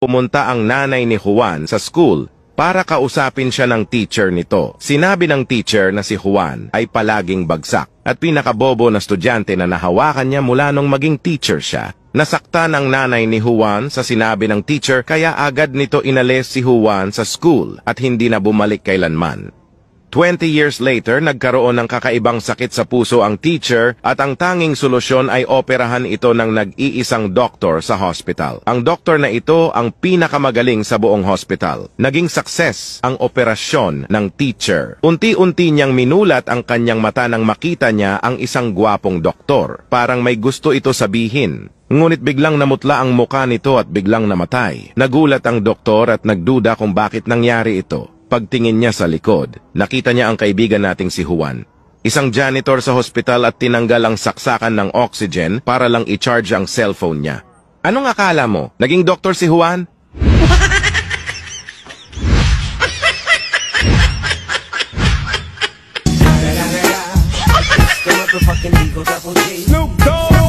Pumunta ang nanay ni Juan sa school para kausapin siya ng teacher nito. Sinabi ng teacher na si Juan ay palaging bagsak at pinakabobo na estudyante na nahawakan niya mula nung maging teacher siya. Nasaktan ang nanay ni Juan sa sinabi ng teacher kaya agad nito inalis si Juan sa school at hindi na bumalik kailanman. 20 years later, nagkaroon ng kakaibang sakit sa puso ang teacher at ang tanging solusyon ay operahan ito ng nag-iisang doktor sa hospital. Ang doktor na ito ang pinakamagaling sa buong hospital. Naging success ang operasyon ng teacher. Unti-unti niyang minulat ang kanyang mata nang makita niya ang isang gwapong doktor. Parang may gusto ito sabihin. Ngunit biglang namutla ang muka nito at biglang namatay. Nagulat ang doktor at nagduda kung bakit nangyari ito. Pagtingin niya sa likod, nakita niya ang kaibigan nating si Juan. Isang janitor sa hospital at tinanggal ang saksakan ng oxygen para lang i-charge ang cellphone niya. Anong akala mo? Naging doktor si Juan? Snoop Dogg.